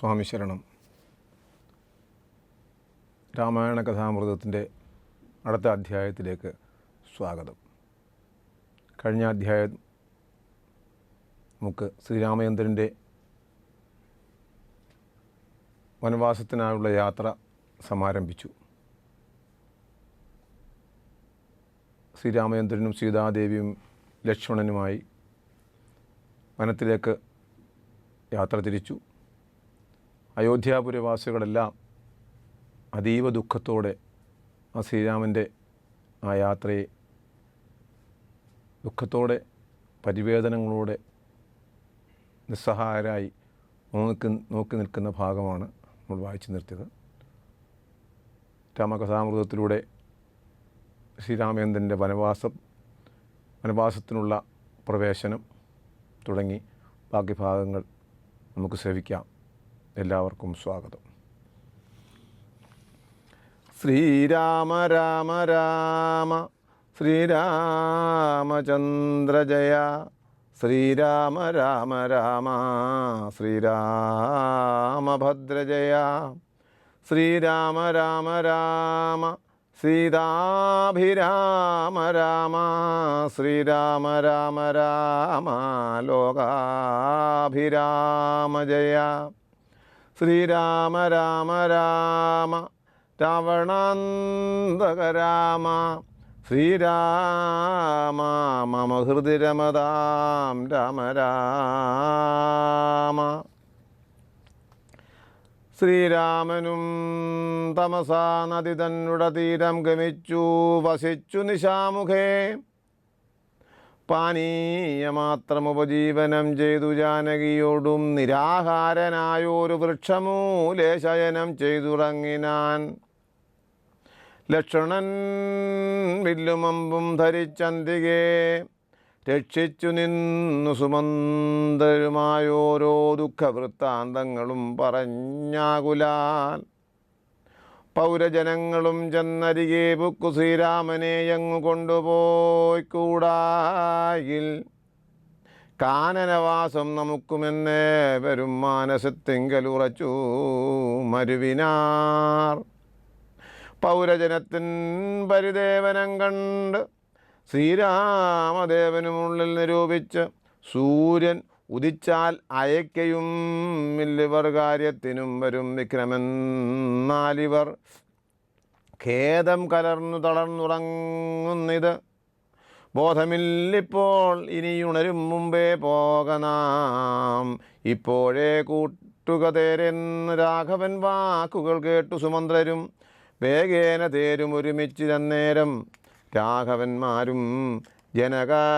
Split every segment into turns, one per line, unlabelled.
സ്വാമി ശരണം. രാമായണ കഥാമൃതത്തിൻ്റെ അടുത്ത അധ്യായത്തിലേക്ക് സ്വാഗതം. കഴിഞ്ഞ അധ്യായം നമുക്ക് ശ്രീരാമചന്ദ്രൻ്റെ വനവാസത്തിനായുള്ള യാത്ര സമാരംഭിച്ചു. ശ്രീരാമചന്ദ്രനും സീതാദേവിയും ലക്ഷ്മണനുമായി വനത്തിലേക്ക് യാത്ര തിരിച്ചു. അയോധ്യാപുരവാസികളെല്ലാം അതീവ ദുഃഖത്തോടെ ആ ശ്രീരാമൻ്റെ ആ യാത്രയെ ദുഃഖത്തോടെ പരിവേദനങ്ങളോടെ നിസ്സഹായരായി നോക്കി നിൽക്കുന്ന ഭാഗമാണ് നമ്മൾ വായിച്ചു നിർത്തിയത്. രാമകഥാമൃതത്തിലൂടെ ശ്രീരാമചന്ദ്രൻ്റെ വനവാസത്തിനുള്ള പ്രവേശനം തുടങ്ങി ബാക്കി ഭാഗങ്ങൾ നമുക്ക് സേവിക്കാം. എല്ലാവർക്കും സ്വാഗതം. ശ്രീരാമ രാമ രാമ ശ്രീരാമചന്ദ്ര ജയ, ശ്രീരാമ രാമ രാമ ശ്രീരാമഭദ്ര ജയ, ശ്രീരാമ രാമ രാമ സീതാഭിരാമ രാമ, ശ്രീരാമ രാമ രാമ ലോകാഭിരാമ ജയ, ശ്രീരാമ രാമ രാമ രാവണാന്തക രാമ, ശ്രീരാമ മമ ഹൃദി രമതാം രാമ രാമ. ശ്രീരാമനും തമസാ നദി തന്നുടെ തീരം ഗമിച്ചു വസിച്ചു നിശാമുഖേ, പാനീയമാത്രമുപജീവനം ചെയ്തു ജാനകിയോടും നിരാഹാരനായൊരു വൃക്ഷമൂലേ ശയനം ചെയ്തുറങ്ങിനാൻ. ലക്ഷ്മണൻ വില്ലുമമ്പും ധരിച്ചന്തികെ രക്ഷിച്ചു നിന്നു സുമന്തരുമായോരോ ദുഃഖവൃത്താന്തങ്ങളും പറഞ്ഞാകുലാൽ. പൗരജനങ്ങളും ചെന്നരികെ ബുക്കു ശ്രീരാമനെയങ്ങു കൊണ്ടുപോയി കൂടായിൽ. കാനനവാസം നമുക്കുമെന്നേ വരും മാനസത്തിങ്കലുറച്ചു മരുവിനാർ. പൗരജനത്തിൻ പരിദേവനം കണ്ട് ശ്രീരാമദേവനുമുള്ളിൽ നിരൂപിച്ച് സൂര്യൻ ഉദിച്ചാൽ അയക്കയും ഇല്ലിവർ കാര്യത്തിനും വരും വിക്രമെന്നാലിവർ ഖേദം കലർന്നു തളർന്നുറങ്ങുന്നിത്. ബോധമില്ലിപ്പോൾ ഇനിയുണരും മുമ്പേ പോകനാം, ഇപ്പോഴേ കൂട്ടുകതേരെന്ന് രാഘവൻ വാക്കുകൾ കേട്ടു സുമന്ത്രരും വേഗേന തേരും ഒരുമിച്ചിരന്നേരം. രാഘവന്മാരും ജനകതനൂജയും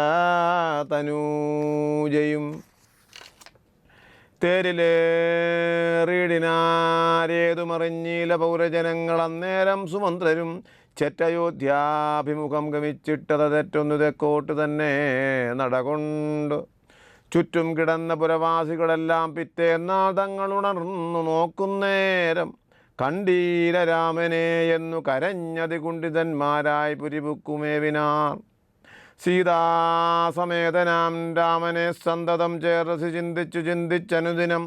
തേരിലേറിയിടിനാരേതുമറിഞ്ഞീല പൗരജനങ്ങൾ. അന്നേരം സുമന്ത്രരും ചെറ്റയോധ്യാഭിമുഖം ഗമിച്ചിട്ടത് തെറ്റൊന്നു തെക്കോട്ട് തന്നെ നടകൊണ്ട്. ചുറ്റും കിടന്ന പുരവാസികളെല്ലാം പിറ്റേന്നാൾ തങ്ങൾ ഉണർന്നു നോക്കുന്നേരം കണ്ടീല രാമനെ എന്നു കരഞ്ഞതി കുണ്ഠിതന്മാരായി പുരിപുക്കുമേവിനാർ. സീതാസമേതനാം രാമനെ സന്തതം ചേർത്ത് ചിന്തിച്ചനുദിനം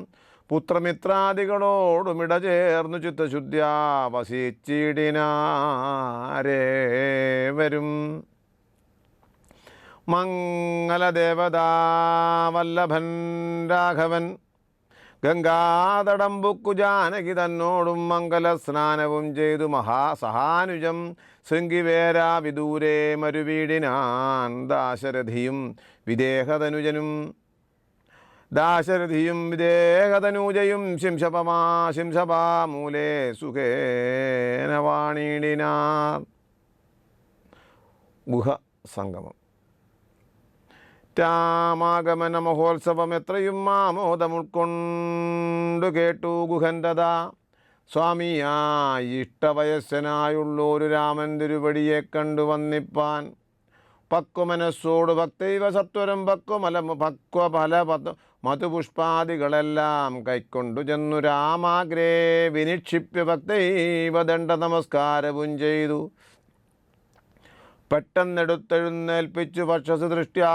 പുത്രമിത്രാദികളോടുമിട ചേർന്നു ചിത്തശുദ്ധ്യാ വസിച്ചിടിനാരേവരും. മംഗലദേവതാ വല്ലഭൻ രാഘവൻ ഗംഗാതടംബുക്കു ജാനകി തന്നോടും മംഗലസ്നാനവും ചെയ്തു മഹാസഹാനുജം ശൃംഗിവേരാ വിദൂരേ മരുവീടിനാൻ. ദാശരഥിയും വിദേഹതനുജയും ശിംശപാമൂലേ സുഖേന വാണിടിനാർ. ഗുഹസംഗമം. രാമാഗമന മഹോത്സവം എത്രയും ആമോദം ഉൾക്കൊണ്ടു കേട്ടു ഗുഹന്തത. സ്വാമിയായി ഇഷ്ടവയസ്സനായുള്ളൊരു രാമൻ തിരുവടിയെ കണ്ടു വന്നിപ്പാൻ. പക്വമനസ്സോട് ഭക്തൈവ സത്വരം പക്വഫല മധുപുഷ്പാദികളെല്ലാം കൈക്കൊണ്ടു ചെന്നു രാമാഗ്രേ വിനിക്ഷിപ്യ ഭക്തൈവ ദണ്ഡ നമസ്കാരവും ചെയ്തു. പെട്ടെന്നെടുത്തെഴുന്നേൽപ്പിച്ചു പക്ഷസു ദൃഷ്ട്യാ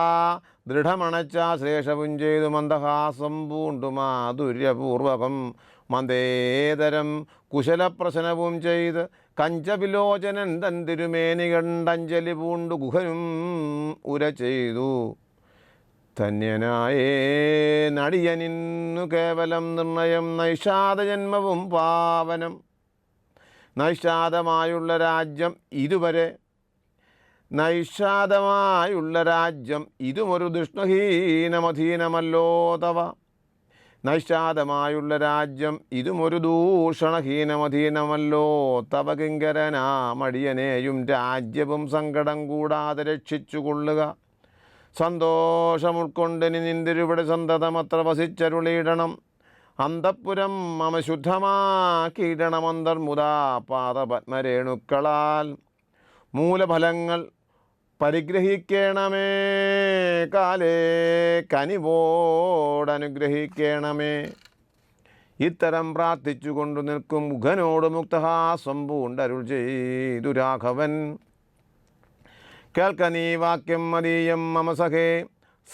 ദൃഢമണച്ച ശ്രേഷവും ചെയ്തു മന്ദഹാസം പൂണ്ടു മാധുര്യപൂർവകം മന്ദേതരം കുശലപ്രശനവും ചെയ്ത് കഞ്ചവിലോചനൻ തൻ തിരുമേനി കണ്ടഞ്ജലി പൂണ്ടു ഗുഹനും ഉര ചെയ്തു. ധന്യനായേ നടിയനിന്നു കേവലം നിർണയം നൈഷാദജന്മവും പാവനം. നൈഷാദമായുള്ള രാജ്യം ഇതുമൊരു ദുഷ്ണഹീനമധീനമല്ലോ തവ. നൈഷാദമായുള്ള രാജ്യം ഇതുമൊരു ദൂഷണഹീനമധീനമല്ലോ തവ. കിങ്കരനാമടിയനെയും രാജ്യവും സങ്കടം കൂടാതെ രക്ഷിച്ചു കൊള്ളുക. സന്തോഷമുൾക്കൊണ്ടിനി നിന്തിരുവിടെ സന്തതമത്ര വസിച്ചരുളിയിടണം. അന്തഃപുരം മമ ശുദ്ധമാക്കിയിടണമന്തർമുദാ പാദപത്മരേണുക്കളാൽ. മൂലഫലങ്ങൾ പരിഗ്രഹിക്കണമേ, കാലേ കനിവോടനുഗ്രഹിക്കണമേ. ഇത്തരം പ്രാർത്ഥിച്ചു കൊണ്ടു നിൽക്കും മുഖനോട് മുക്തഹാസം പൂണ്ടരുൾ ചെയ്തു രാഘവൻ. കേൾക്കനീ വാക്യം മതീയം മമ സഖേ,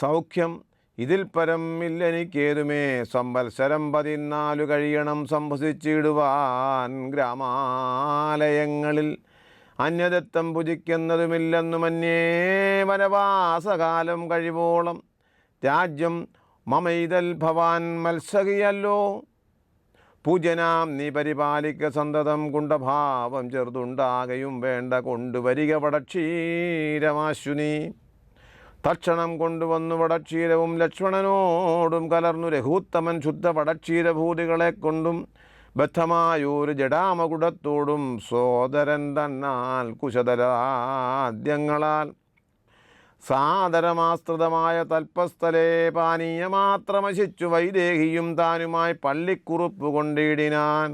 സൗഖ്യം ഇതിൽ പരം ഇല്ലെനിക്കേതുമേ. സംവത്സരം 14 കഴിയണം സംഭസിച്ചിടുവാൻ ഗ്രാമാലയങ്ങളിൽ. അന്യദത്തം ഭുജിക്കുന്നതുമില്ലെന്നു മന്യേ വനവാസകാലം കഴിവോളം. രാജ്യം മമൈതൽ ഭവാൻ മത്സകിയല്ലോ. പൂജനാം നീ പരിപാലിക്ക സന്തതം. കുണ്ടഭാവം ചെറുതുണ്ടാകയും വേണ്ട. കൊണ്ടുവരിക വടക്ഷീരമാശുനി. തക്ഷണം കൊണ്ടുവന്നു വടക്ഷീരവും ലക്ഷ്മണനോടും കലർന്നു. രഘൂത്തമൻ ശുദ്ധ വടക്ഷീരഭൂതികളെ കൊണ്ടും ബദ്ധമായൊരു ജടാമകുടത്തോടും സോദരൻ തന്നാൽ കുശതരാദ്യങ്ങളാൽ സാദരമാസ്തൃതമായ തൽപ്പസ്ഥലേ പാനീയമാത്രമശിച്ചു വൈദേഹിയും താനുമായി പള്ളിക്കുറുപ്പ് കൊണ്ടിടിനാൻ.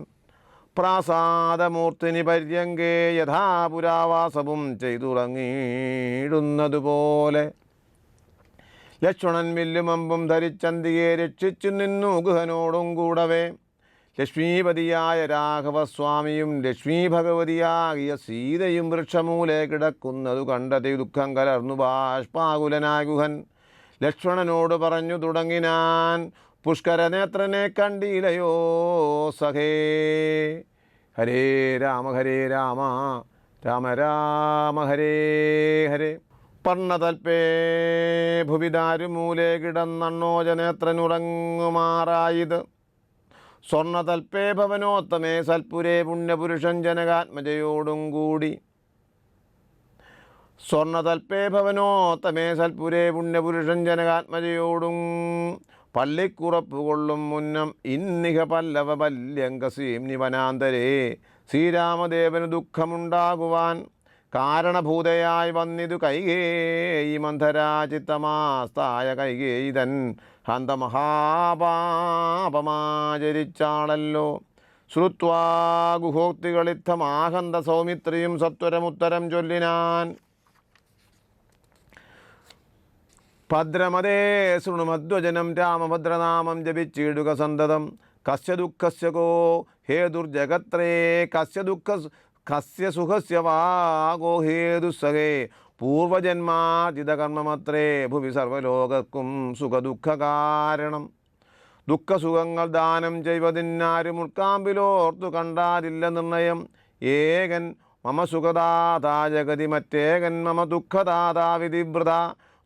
പ്രാസാദമൂർത്തിനി പര്യങ്കേ യഥാപുരാവാസവും ചെയ്തുറങ്ങിയിടുന്നതുപോലെ. ലക്ഷ്മണൻ വില്ലുമമ്പും ധരിച്ചന്തിയെ രക്ഷിച്ചു നിന്നു ഗുഹനോടും കൂടവേ. ലക്ഷ്മീപതിയായ രാഘവസ്വാമിയും ലക്ഷ്മീ ഭഗവതിയാകിയ സീതയും വൃക്ഷമൂലെ കിടക്കുന്നതു കണ്ടതി ദുഃഖം കലർന്നു ബാഷ്പാകുലനായ ഗുഹൻ ലക്ഷ്മണനോട് പറഞ്ഞു തുടങ്ങിനാൻ. പുഷ്കരനേത്രനെ കണ്ടിലയോ സഖേ. ഹരേ രാമ രാമ രാമ ഹരേ ഹരേ. പർണതൽപേ ഭുവിദാരുമൂലെ കിടന്നണ്ണോജനേത്രനുറങ്ങുമാറായത്. സ്വർണതൽപേ ഭവനോത്തമേ സൽപുരേ പുണ്യപുരുഷൻ ജനകാത്മജയോടും കൂടി. സ്വർണതൽപേ ഭവനോത്തമേ സൽപുരേ പുണ്യപുരുഷൻ ജനകാത്മജയോടും പള്ളിക്കുറപ്പുകൊള്ളും മുന്നം ഇന്നിഹ പല്ലവ പല്യങ്കസീം നിവനാന്തരേ. ശ്രീരാമദേവന് ദുഃഖമുണ്ടാകുവാൻ കാരണഭൂതയായി വന്നിതു കൈകേയി മന്ധരാചിത്തമാസ്തായ കൈകേയി തൻ ഹന്തമഹാപാപമാചരിച്ചാളല്ലോ. ശ്രുത്വാ ഗുഹോക്തികളിത്തമാഹന്ത സൗമിത്രിയും സത്വരമുത്തരം ചൊല്ലിനാൻ. ഭദ്രമതേ ശൃണുമധ്വജനം രാമഭദ്രനാമം ജപിച്ചിടുക സന്തതം. കസ്യ ദുഃഖസ്യ കോ ഹേതുർജഗത്രേ കസ്യ സുഖസ്യ വാഗോ ഹേതുസഖേ. പൂർവജന്മാർജിതകർമ്മമത്രേ ഭുവി സർവലോകർക്കും സുഖദുഃഖകാരണം. ദുഃഖസുഖങ്ങൾ ദാനം ചെയ്വതിന്നാരും ഉൾക്കാമ്പിലോർത്തു കണ്ടാരില്ല നിർണയം. ഏകൻ മമ സുഖദാതാ ജഗതി മറ്റേകൻ മമ ദുഃഖദാതാ വിധിവൃത.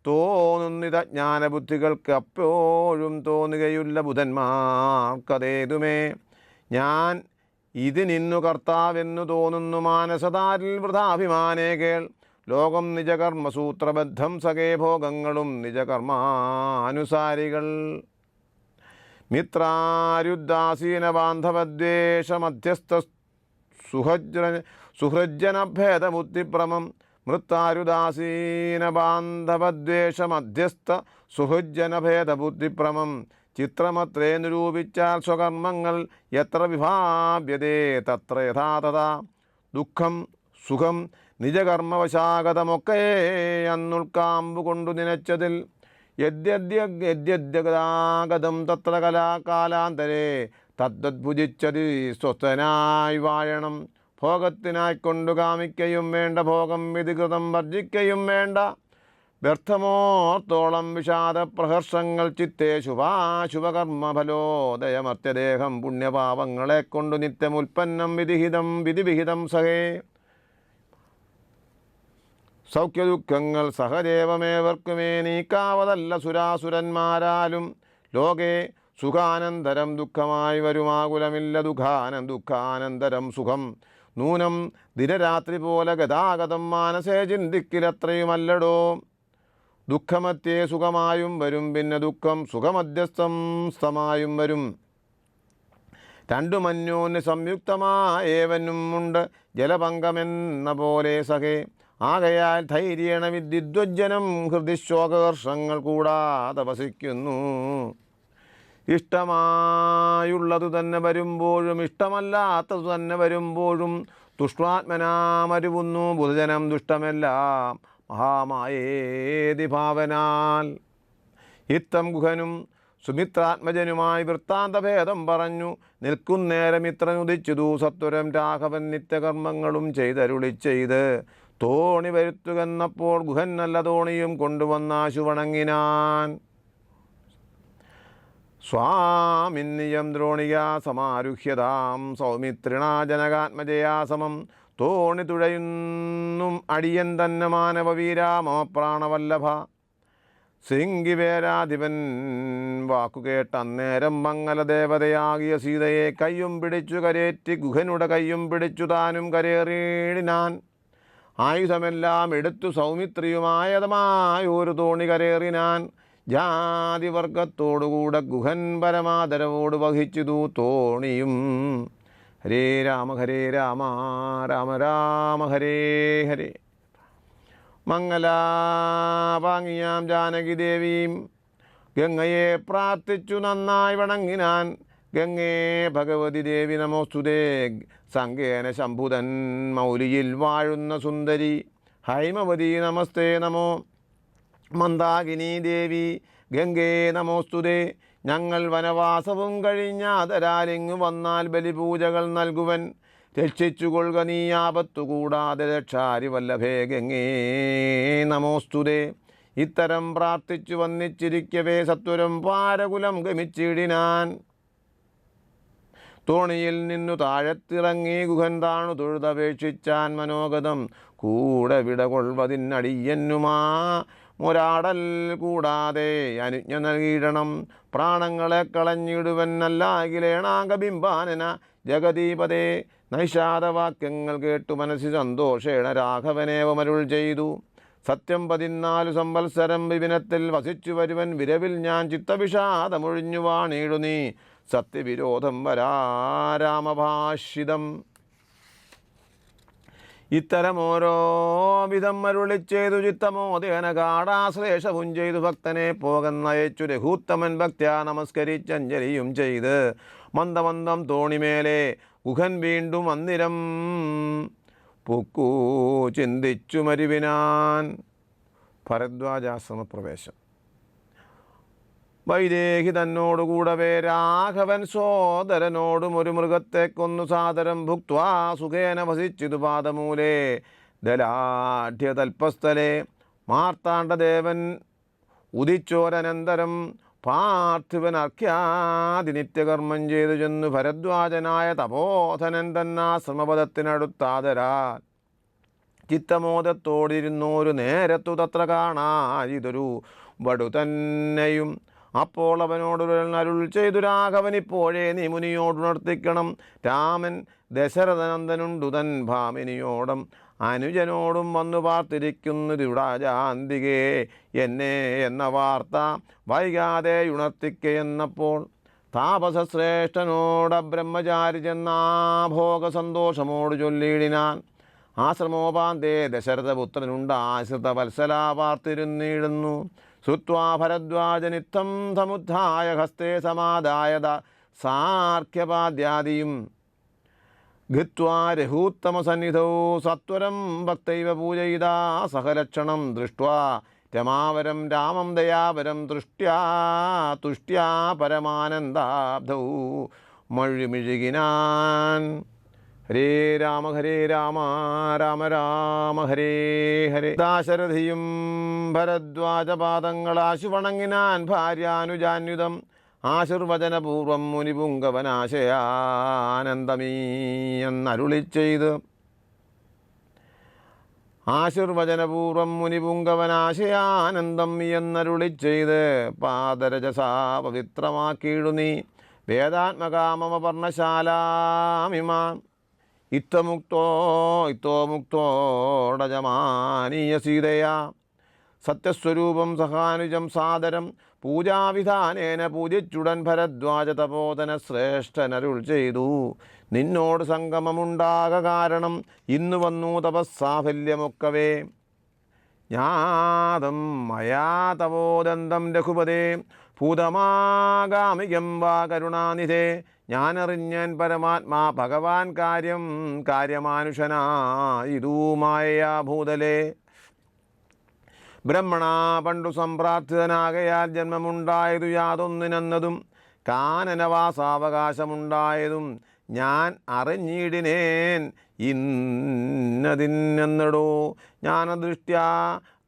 തോന്നുന്നിത ജ്ഞാനബുദ്ധികൾക്ക് അപ്പോഴും തോന്നുകയില്ല ബുധന്മാർക്കതേതുമേ. ഞാൻ ഇതിനിന്നു കർത്താവെന്നു തോന്നുന്നു മാനസതാരിൽ വൃഥാഭിമാനേ കേൾ. ലോകം നിജകർമ്മസൂത്രബദ്ധം സഖേ ഭോഗങ്ങളും നിജകർമാനുസാരികൾ. മിത്രാരുദ്ദാസീന ബാന്ധവദ്വേഷ മധ്യസ്ഥ സുഹൃജ്ജനഭേദബുദ്ധിഭ്രമം. മൃത്താരുദാസീന ബാന്ധവദ്വേഷ മധ്യസ്ഥ സുഹൃജ്ജനഭേദബുദ്ധിഭ്രമം. ചിത്രമത്രേ നിരൂപിച്ചാൽ സ്വകർമ്മങ്ങൾ എത്ര വിഭാവ്യതേ തത്ര യഥാതഥാ. ദുഃഖം സുഖം നിജകർമ്മവശാഗതമൊക്കെ അന്നുൾക്കാമ്പു കൊണ്ടു നനച്ചതിൽ. യദ്യദ്യഗതാഗതം തത്ര കലാകാലാന്തരേ തദ്ഭുജിച്ചതി സ്വസ്ഥനായി വാഴണം. ഭോഗത്തിനായിക്കൊണ്ടു കാമിക്കയും വേണ്ട, ഭോഗം വിധികൃതം വർജിക്കയും വേണ്ട. വ്യർത്ഥമോർത്തോളം വിഷാദപ്രഹർഷങ്ങൾ ചിത്തേ ശുഭാശുഭകർമ്മഫലോദയമർത്യദേഹം പുണ്യപാപങ്ങളെ കൊണ്ടു നിത്യമുൽപ്പന്നം വിധിവിഹിതം സഹേ സൗഖ്യദുഃഖങ്ങൾ സഹദേവമേവർക്കുമേ നീക്കാവതല്ല സുരാസുരന്മാരാലും ലോകേ സുഖാനന്തരം ദുഃഖമായി വരുമാകുലമില്ല ദുഃഖാനന്തരം സുഖം നൂനം ദിനരാത്രി പോലെ ഗതാഗതം മാനസേ ചിന്തിക്കിലത്രയുമല്ലടോ ദുഃഖമത്യേ സുഖമായും വരും പിന്നെ ദുഃഖം സുഖമധ്യസ്ഥം സ്ഥമായും വരും രണ്ടു മന്യോന് സംയുക്തമായേവനും ഉണ്ട് ജലപങ്കമെന്ന പോലെ സഖേ ആകയാൽ ധൈര്യേണ വിദ്യുജ്വനം ഹൃദിശോകർഷങ്ങൾ കൂടാതെ വസിക്കുന്നു ഇഷ്ടമായുള്ളതു തന്നെ വരുമ്പോഴും ഇഷ്ടമല്ലാത്തതു തന്നെ വരുമ്പോഴും തുഷ്ടാത്മനാമരുവുന്നു ബുധജനം ദുഷ്ടമെല്ലാം മഹാമായേതി ഭാവനാൽ ഇത്തം ഗുഹനും സുമിത്രാത്മജനുമായി വൃത്താന്തഭേദം പറഞ്ഞു നിൽക്കുന്നേരം ഇത്രനുദിച്ചിതു സത്വരം രാഘവൻ നിത്യകർമ്മങ്ങളും ചെയ്തരുളി ചെയ്ത് തോണി വരുത്തുകെന്നപ്പോൾ ഗുഹൻ നല്ല തോണിയും കൊണ്ടുവന്നാശു വണങ്ങിനാൻ സ്വാമിന്നിയം ദ്രോണിയാ സമാരുഹ്യതാം സൗമിത്രിണാ ജനകാത്മജയാ സമം തോണി തുഴയുന്നും അടിയൻ തന്നെ മാനവവീരാ മമ പ്രാണവല്ലഭ ശൃംഗിവേരാധിപൻ വാക്കുകേട്ട് അന്നേരം മംഗലദേവതയാകിയ സീതയെ കയ്യും പിടിച്ചു കരേറ്റി ഗുഹനുടെ കയ്യും പിടിച്ചു താനും കരേറിയിടിനാൻ ആയുധമെല്ലാം എടുത്തു സൗമിത്രിയുമായതമായൊരു തോണി കരേറിനാൻ ജാതിവർഗത്തോടുകൂടെ ഗുഹൻ പരമാദരവോട് വഹിച്ചിതു തോണിയും ഹരേ രാമ രാമ രാമ ഹരേ ഹരേ മംഗലാപാങ്ങിയാം ജാനകി ദേവിയും ഗംഗയെ പ്രാർത്ഥിച്ചു നന്നായി വണങ്ങിനാൻ ഗംഗേ ഭഗവതി ദേവി നമോസ്തുതേ സംഗേന ശംഭുതൻ മൗലിയിൽ വാഴുന്ന സുന്ദരി ഹൈമവതി നമസ്തേ നമോ മന്ദാകിനി ദേവി ഗംഗേ നമോസ്തുതേ ഞങ്ങൾ വനവാസവും കഴിഞ്ഞാതരാലിങ്ങു വന്നാൽ ബലിപൂജകൾ നൽകുവൻ രക്ഷിച്ചുകൊള്ളുക നീ ആപത്തു കൂടാതെ രക്ഷാരി വല്ലഭേ ഗംഗേ നമോസ്തുതേ ഇത്തരം പ്രാർത്ഥിച്ചു വന്നിച്ചിരിക്കവേ സത്വരം പാരകുലം ഗമിച്ചിടിനാൻ തോണിയിൽ നിന്നു താഴത്തിറങ്ങി ഗുഹൻ താണു തൊഴുതപേക്ഷിച്ചാൻ മനോഗതം കൂടെ വിടകൊള്ളുവതിനടിയന്നുമാ മൊരാടൽ കൂടാതെ അനുജ്ഞ നൽകിയിടണം പ്രാണങ്ങളെ കളഞ്ഞിടുവന്നല്ലാകിലേണാകബിംബാനന ജഗദീപതേ നൈഷാദവാക്യങ്ങൾ കേട്ടു മനസ്സിൽ സന്തോഷേണ രാഘവനേവമരുൾ ചെയ്തു സത്യം 14 സംവത്സരം വിപിനത്തിൽ വസിച്ചു വരുവൻ വിരവിൽ ഞാൻ ചിത്തവിഷാദമൊഴിഞ്ഞു വാണിയിടു നീ സത്യവിരോധം വരാരാമഭാഷിതം ഇത്തരം ഓരോ വിധം അരുളി ചെയ്തു ചിത്തമോദേന കാടാശ്ലേഷവും ചെയ്തു ഭക്തനെ പോകുന്നയച്ചു രഘൂത്തമൻ ഭക്ത്യാ നമസ്കരിച്ചഞ്ജലിയും ചെയ്ത് മന്ദമന്ദം തോണിമേലെ ഗുഹൻ വീണ്ടും അന്നിരം പൊക്കൂ ചിന്തിച്ചു മരുവിനാൻ ഭരദ്വാജാശ്രമപ്രവേശം വൈദേഹി തന്നോടുകൂടവേ രാഘവൻ സോദരനോടും ഒരു മൃഗത്തെ കൊന്നു സാദരം ഭുക്വാ സുഖേന വസിച്ചിതു പാദമൂലേ ദലാഢ്യതൽപസ്ഥലേ മാർത്താണ്ഡദേവൻ ഉദിച്ചോരനന്തരം പാർത്ഥിവൻ അർഘ്യാദി നിത്യകർമ്മം ചെയ്തു ചെന്നു ഭരദ്വാജനായ തപോധനൻ തന്നാശ്രമപദത്തിനടുത്താതരാ ചിത്തമോദത്തോടിരുന്നോരു നേരത്തു തത്ര കാണാതൊരു വടു തന്നെയും അപ്പോൾ അവനോട് അരുൾ ചെയ്തു രാഘവൻ ഇപ്പോഴേ നീ മുനിയോടുണർത്തിക്കണം രാമൻ ദശരഥനന്ദനുണ്ടു തൻ ഭാമിനിയോടും അനുജനോടും വന്നു പാർത്തിരിക്കുന്നതിവിടാജാന്തികേ എന്നെ എന്ന വാർത്ത വൈകാതെ ഉണർത്തിക്കയെന്നപ്പോൾ താപസശ്രേഷ്ഠനോട ബ്രഹ്മചാരി ചെന്നാഭോഗ സന്തോഷമോട് ചൊല്ലിയിടിനാൻ ആശ്രമോപാന്തേ ദശരഥപുത്രനുണ്ട് ആശ്രിത വത്സലാ പാർത്തിരുന്നിടുന്നു ശ്രുത്വാ ഭരദ്വാജനിത്തം സമുദ്ധായ ഹസ്തേ സമാദായത സാർഖ്യപാദ്യാദിയും ഗത്വാ രഘൂത്തമസന്നിധൗ സത്വരം ഭക്തൈവ പൂജയിതാ സഹലക്ഷണം ദൃഷ്ട്വാ രമാവരം രാമം ദയാവരം തുഷ്ട്യാ പരമാനന്ദാബ്ധൗ മഴുമിഴുകിനാൻ ഹരേ രാമ രാമ രാമ ഹരേ ഹരേ. ദാശരഥിയും ഭരദ്വാജപാദങ്ങളാശു വണങ്ങിനാൻ ഭാര്യാനുജാന്യുതം ആശീർവചനപൂർവം മുനിപുങ്കവനാശയാനന്ദമീ എന്നരുളി ചെയ്ത് ആശീർവചനപൂർവം മുനിപുങ്കവനാശയാനന്ദം എന്നരുളി ചെയ്ത് പാദരജസാ പവിത്രമാക്കിയിടു നീ വേദാത്മകാമമ പർണശാലാമിമാം ഇത്തോ മുക്തോടജമാനീയ സീതയാ സത്യസ്വരൂപം സഹാനുജം സാദരം പൂജാവിധാനേന പൂജിച്ചുടൻ ഭരദ്വാജ തപോധന ശ്രേഷ്ഠനരുൾ ചെയ്തു നിന്നോട് സംഗമമുണ്ടാക കാരണം ഇന്നു വന്നു തപസ്സാഫല്യമൊക്കവേ ജ്ഞാതം മയാ തപോദന്തം രഘുപതേ ഭൂതമാഗാമികം വാ കരുണാനിധേ ഞാനറിഞ്ഞൻ പരമാത്മാ ഭഗവാൻ കാര്യമാനുഷനായിതൂ മായയാ ഭൂതലേ ബ്രഹ്മണ പണ്ടു സംപ്രാർത്ഥിതനാകയാൽ ജന്മമുണ്ടായതു യാതൊന്നിനെന്നതും കാനനവാസാവകാശമുണ്ടായതും ഞാൻ അറിഞ്ഞിടിനേൻ ഇന്നതിന്നെന്നടോ ജ്ഞാനദൃഷ്ട്യാ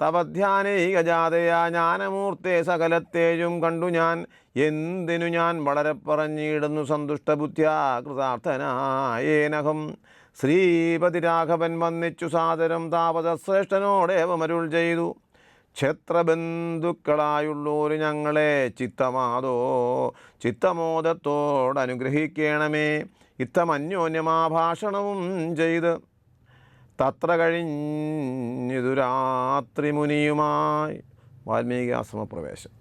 തവധ്യാനൈകജാതയാ ജ്ഞാനമൂർത്തെ സകലത്തേയും കണ്ടു ഞാൻ എന്തിനു ഞാൻ വളരെ പറഞ്ഞിടുന്നു സന്തുഷ്ടബുദ്ധ്യാ കൃതാർത്ഥനായേനഹം ശ്രീപതി രാഘവൻ വന്നിച്ചു സാദരം താപതശ്രേഷ്ഠനോടേവമരുൾ ചെയ്തു ക്ഷേത്രബന്ധുക്കളായുള്ളോരു ഞങ്ങളെ ചിത്തമോദത്തോടനുഗ്രഹിക്കണമേ ഇത്തമന്യോന്യമാഭാഷണവും ചെയ്ത് തത്ര കഴിഞ്ഞിതു രാത്രി മുനിയുമായി വാൽമീകി ആശ്രമപ്രവേശം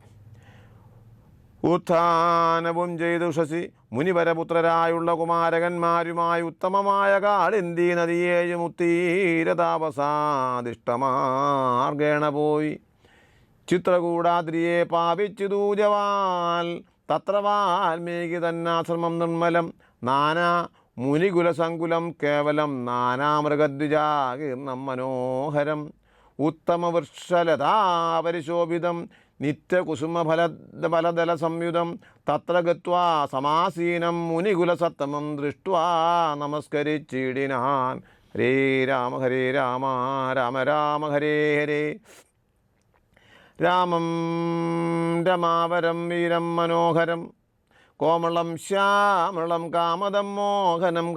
ഉത്ഥാനവും ചെയ്തു ശശി മുനിവരപുത്രരായുള്ള കുമാരകന്മാരുമായി ഉത്തമമായ കാളിന്തി നദിയേയും ഉത്തീരതാപസാദിഷ്ടമാർഗേണ പോയി ചിത്രകൂടാദ്രിയെ പാപിച്ചു ദൂജവാൽ തത്ര വാൽമീകി തന്നാശ്രമം നിർമ്മലം നാനാ മുനികുലസങ്കുലം കേവലം നാനാമൃഗദ്വിജാകീർണം മനോഹരം ഉത്തമവൃക്ഷലതാപരിശോഭിതം നിത്യകുസുമഫലദല സംയുതം തത്ര ഗത്വാ സമാസീനം മുനികുലസത്തമം ദൃഷ്ട്വാ നമസ്കരിച്ചിടിനാൻ ഹരേ രാമ രാമ രാമ ഹരേ ഹരേ. രാമം രമാവരം വീരം മനോഹരം കോമളം ശ്യാമളം കാമദം മോഹനം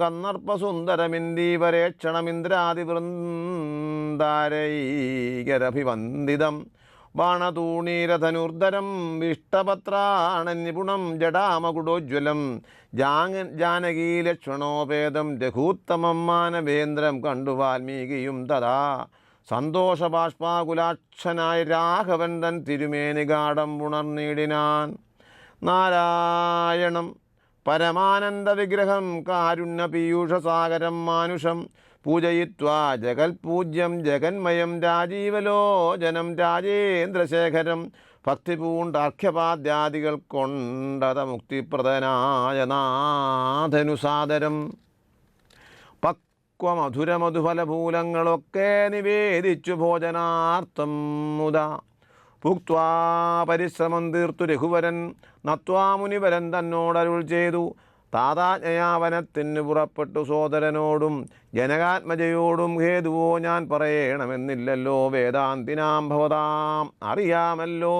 കന്നർപ്പസുന്ദരമിന്ദീവരേക്ഷണമിന്ദ്രാതിവൃന്ദാരൈകരഭിവന്ദിതം ബാണതൂണീരധനുർധരം വിഷ്ടപത്രാണന്യപുണം ജടാമകുടോജ്വലം ജാനകീലക്ഷ്മണോപേതം രഘൂത്തമം മാനവേന്ദ്രം കണ്ടു വാൽമീകിയും തഥാ സന്തോഷബാഷ്പാകുലാക്ഷനായ രാഘവൻ തൻ തിരുമേനിഗാഠം പുണർന്നിടിനാൻ നാരായണം പരമാനന്ദവിഗ്രഹം കാരുണ്യപീയൂഷസാഗരം മാനുഷം പൂജയിത്വാ ജഗൽപൂജ്യം ജഗന്മയം രാജീവലോചനം രാജേന്ദ്രശേഖരം ഭക്തിപൂണ്ടാർഘ്യപാദ്യാദികൾ കൊണ്ടത മുക്തിപ്രദനായ നാഥനുസാദരം പക്വമധുരമധുഫലഭൂലങ്ങളൊക്കെ നിവേദിച്ചു ഭോജനാർത്ഥം മുദാ ഭുക്വാ പരിശ്രമം തീർത്തു രഘുവരൻ നത്വാ മുനിവരൻ തന്നോടരുൾ ചെയ്തു താതാജ്ഞയാവനത്തിന് പുറപ്പെട്ടു സോദരനോടും ജനകാത്മജയോടും ഹേതുവോ ഞാൻ പറയണമെന്നില്ലല്ലോ വേദാന്തിനാം ഭവതാം അറിയാമല്ലോ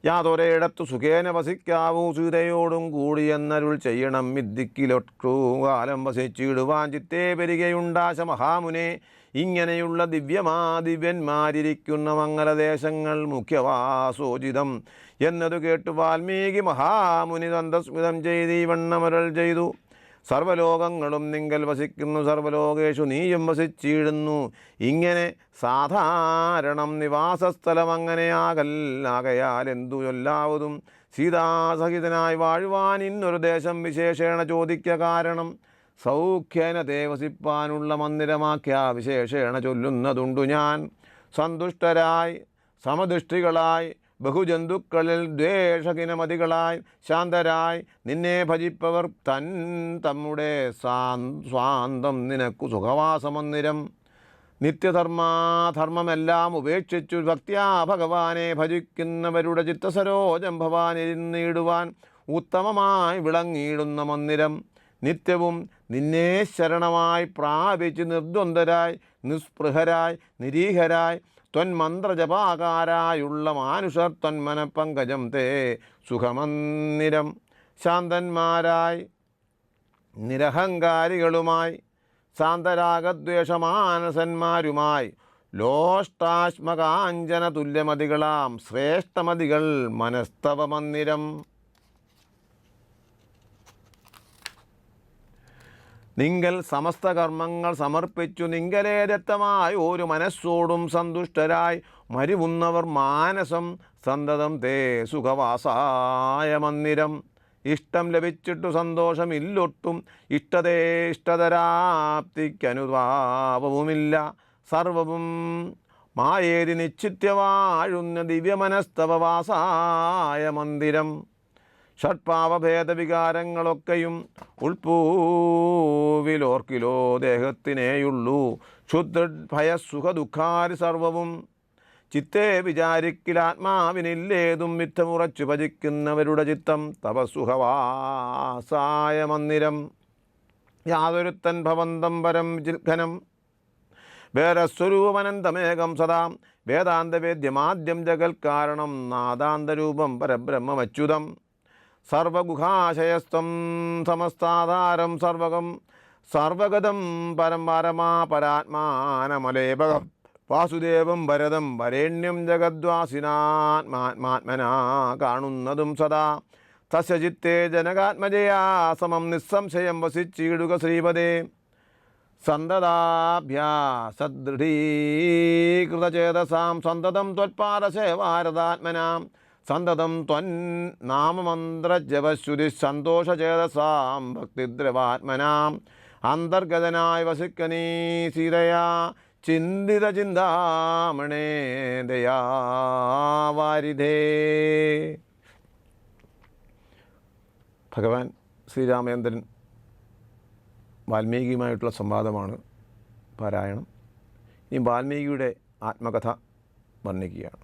യാതൊരേടത്തു സുഖേന വസിക്കാവൂ സീതയോടും കൂടിയെന്നരുൾ ചെയ്യണം മിദ്ദിക്കിലൊട്ടു കാലം വസിച്ചിടുവാൻ ചിത്തേ പെരികയുണ്ടാശ മഹാമുനെ ഇങ്ങനെയുള്ള ദിവ്യന്മാരിയ്ക്കുന്ന മംഗലദേശങ്ങൾ മുഖ്യവാസോചിതം എന്നതു കേട്ടു വാൽമീകി മഹാമുനി സന്തസ്മിതം ചെയ്ത് വണ്ണമരൾ ചെയ്തു സർവ്വലോകങ്ങളും നിങ്കൽ വസിക്കുന്നു സർവ്വലോകേഷു നീയും വസിച്ചിടുന്നു ഇങ്ങനെ സാധാരണം നിവാസസ്ഥലം അങ്ങനെയാകല്ലാകയാൽ എന്തു ചൊല്ലാവതും സീതാസഹിതനായി വാഴുവാൻ ഇന്നൊരു ദേശം വിശേഷേണ ചോദിക്ക കാരണം സൗഖ്യേന വസിപ്പാനുള്ള മന്ദിരമാക്കിയ വിശേഷേണ ചൊല്ലുന്നതുണ്ടു ഞാൻ സന്തുഷ്ടരായി സമദൃഷ്ടികളായി ബഹുജന്തുക്കളിൽ ദ്വേഷഹിനമതികളായി ശാന്തരായി നിന്നെ ഭജിപ്പവർ തമ്മുടെ സ്വാന്തം നിനക്കു സുഖവാസമന്ദിരം നിത്യധർമ്മമെല്ലാം ഉപേക്ഷിച്ചു ഭക്ത്യാ ഭഗവാനെ ഭജിക്കുന്നവരുടെ ചിത്തസരോജം ഭവാനിരുന്നിടുവാൻ ഉത്തമമായി വിളങ്ങിയിടുന്ന മന്ദിരം നിത്യവും നിന്നെ ശരണമായി പ്രാപിച്ച് നിർദ്വന്ദ്വരായി നിസ്പൃഹരായി നിരീഹരായി ത്വന്മന്ത്രജപാകാരായുള്ള മാനുഷർ ത്വന്മനപ്പങ്കജം തേ സുഖമന്ദിരം ശാന്തന്മാരായി നിരഹങ്കാരികളുമായി ശാന്തരാഗദ്വേഷമാനസന്മാരുമായി ലോഷ്ടാശ്മകാഞ്ചന തുല്യമതികളാം ശ്രേഷ്ഠമതികൾ മനസ്തവ മന്ദിരം. നിങ്കൽ സമസ്ത കർമ്മങ്ങൾ സമർപ്പിച്ചു നിങ്കലേ ദത്തമായി ഒരു മനസ്സോടും സന്തുഷ്ടരായി മരുവുന്നവർ മാനസം സന്തതം തേ സുഖവാസായ മന്ദിരം. ഇഷ്ടം ലഭിച്ചിട്ടു സന്തോഷമില്ലൊട്ടും ഇഷ്ടതേഷ്ടതരാപ്തിക്കനുതാപവുമില്ല സർവവും മായേരി നിശ്ചിത്യവാഴുന്ന ദിവ്യമനസ്തവവാസായ മന്ദിരം. ഷഡ്പാവഭേദവികാരങ്ങളൊക്കെയും ഉൾപ്പൂവിലോർക്കിലോ ദേഹത്തിനേയുള്ളൂ ക്ഷുദ്രഭയസുഖദുഃഖാരി സർവവും ചിത്തേ വിചാരിക്കിലാത്മാവിനില്ലേതും മിഥമുറച്ചു ഭജിക്കുന്നവരുടെ ചിത്തം തപസുഖവാസായ മന്ദിരം. യാതൊരുത്തൻ ഭവന്തം പരം ജിൽഘനം വേദസ്വരൂപനന്തമേകം സദാ വേദാന്തവേദ്യമാദ്യം ജഗൽ കാരണം നാദാന്തരൂപം പരബ്രഹ്മമച്യുതം സർവഗുഹാശയസ്തം സമസ്താധാരം സർവകം സർവഗതം പരമാരമാ പരാത്മാനമലേപകം വാസുദേവം ഭരതം വരേണ്യം ജഗദ്വാസിനാത്മാത്മാത്മനാ കാണുന്നതും സദാ തസ്യ ചിത്തേ ജനകാത്മജയാ സമം നിസ്സംശയം വസിച്ചിടുക ശ്രീപദേ സന്തതാഭ്യാസദൃഢീകൃതചേതസാം സന്തതം ത്വത്പാദസേവാരതാത്മനാം സന്തതം ത്വന്നാമമന്ത്രജപശ്രുതി സന്തോഷചേതസാം ഭക്തിദ്രവാത്മനാം അന്തർഗതനായി വസിക്കനീ സീതയാ ചിന്തിത ചിന്താമണേ ദയാവാരിധേ. ഭഗവാൻ ശ്രീരാമചന്ദ്രൻ വാൽമീകിയുമായിട്ടുള്ള സംവാദമാണ് പാരായണം. ഈ വാൽമീകിയുടെ ആത്മകഥ വർണ്ണിക്കുകയാണ്.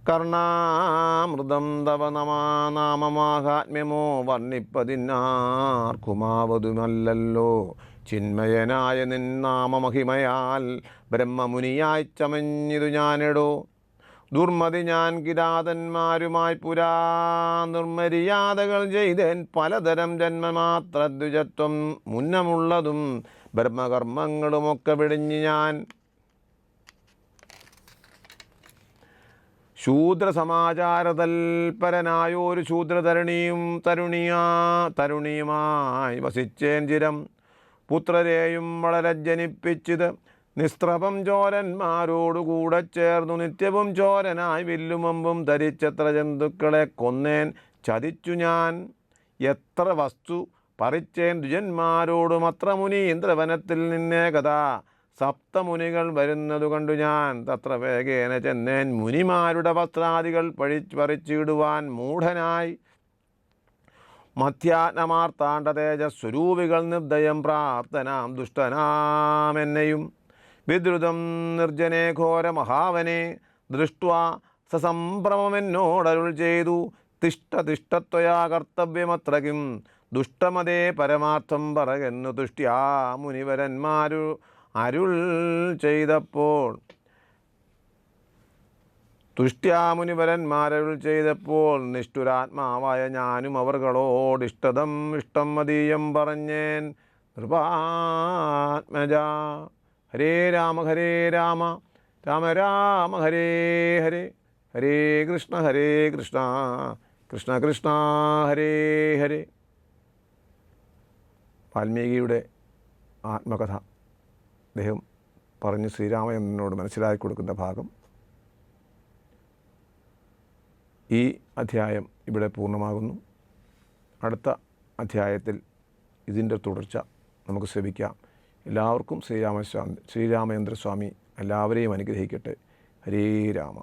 കർണാമൃതം തവ നാമമാഹാത്മ്യമോ വർണ്ണിപ്പതിന്നാർക്കുമാവതുമല്ലല്ലോ ചിന്മയനായ നിന്നാമമഹിമയാൽ ബ്രഹ്മമുനിയായി ചമഞ്ഞിതു ഞാനെടോ. ദുർമതി ഞാൻ കിരാതന്മാരുമായി പുരാ നിർമര്യാദകൾ ചെയ്തേൻ പലതരം ജന്മമാത്രദ്വിജത്വം മുന്നമുള്ളതും ബ്രഹ്മകർമ്മങ്ങളുമൊക്കെ വെടിഞ്ഞ് ഞാൻ ശൂദ്രസമാചാരതൽപരനായൊരു തരുണിയുമായി വസിച്ചേൻ ചിരം. പുത്രരെയും വളരെ ജനിപ്പിച്ചത് നിസ്ത്രപം ചോരന്മാരോടുകൂടെ ചേർന്നു നിത്യവും ചോരനായി വില്ലുമമ്പും ധരിച്ചെത്ര ജന്തുക്കളെ കൊന്നേൻ ചതിച്ചു ഞാൻ. എത്ര വസ്തു പറിച്ചേൻ ദ്വിജന്മാരോടും അത്ര മുനീന്ദ്രവനത്തിൽ നിന്നേ കഥാ സപ്തമുനികൾ വരുന്നതു കണ്ടു ഞാൻ തത്ര വേഗേന ചെന്നേൻ മുനിമാരുടെ വസ്ത്രാദികൾ പറിച്ചിടുവാൻ മൂഢനായി. മധ്യാത്മാർത്താണ്ഡ തേജസ്വരൂപികൾ നിർദ്ദയം പ്രാപ്തനാം ദുഷ്ടനാമെന്നെയും വിദ്രുതം നിർജ്ജനെ ഘോര മഹാവനെ ദൃഷ്ട്വാ സസംഭ്രമമെന്നോടരുൾ ചെയ്തു തിഷ്ടത്വയാ കർത്തവ്യമത്രകിം ദുഷ്ടമതേ പരമാർത്ഥം പറകെന്നു തുഷ്ട്യാ മുനിവരന്മാരു അരുൾ ചെയ്തപ്പോൾ നിഷ്ഠുരാത്മാവായ ഞാനും അവർകളോടിഷ്ടതം ഇഷ്ടം മതീയം പറഞ്ഞേൻ. നൃപാത്മജ ഹരേ രാമ രാമ രാമ ഹരേ ഹരേ ഹരേ കൃഷ്ണ കൃഷ്ണ കൃഷ്ണ ഹരേ ഹരേ. വാൽമീകിയുടെ ആത്മകഥ അദ്ദേഹം പറഞ്ഞ് ശ്രീരാമചന്ദ്രനോട് മനസ്സിലാക്കി കൊടുക്കുന്ന ഭാഗം ഈ അധ്യായം ഇവിടെ പൂർണ്ണമാകുന്നു. അടുത്ത അധ്യായത്തിൽ ഇതിൻ്റെ തുടർച്ച നമുക്ക് ശ്രമിക്കാം. എല്ലാവർക്കും ശ്രീരാമചന്ദ്രസ്വാമി എല്ലാവരെയും അനുഗ്രഹിക്കട്ടെ. ഹരേ രാമ.